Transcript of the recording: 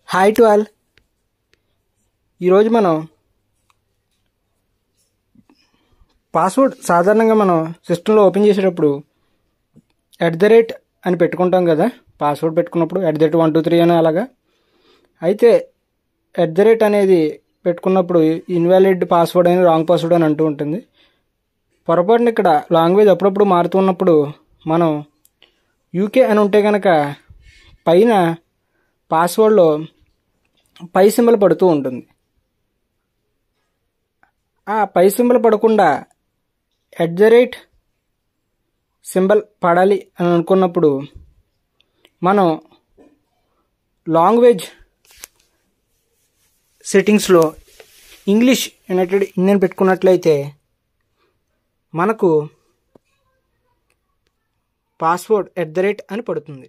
Hi to all. ఈరోజు మనం password సాధారణంగా మనం సిస్టంలో ఓపెన్ చేసేటప్పుడు @ అని పెట్టుకుంటాం కదా. పాస్వర్డ్ పెట్టుకున్నప్పుడు @123 అని అలాగా. అయితే @ అనేది పెట్టుకున్నప్పుడు ఇన్వాలిడ్ పాస్వర్డ్ అని, రాంగ్ పాస్వర్డ్ అని అంటూ ఉంటుంది. పొరపాటున ఇక్కడ లాంగ్వేజ్ అప్పుడప్పుడు మారుతూ ఉన్నప్పుడు మనం యూకే అని ఉంటే కనుక పైన పాస్వర్డ్లో పై సింబల్ పడుతూ ఉంటుంది. ఆ పై సింబల్ పడకుండా @ సింబల్ పడాలి అని అనుకున్నప్పుడు మనం లాంగ్వేజ్ సెట్టింగ్స్లో ఇంగ్లీష్ యునైటెడ్ ఇండియన్ పెట్టుకున్నట్లయితే మనకు పాస్వర్డ్ @ అని పడుతుంది.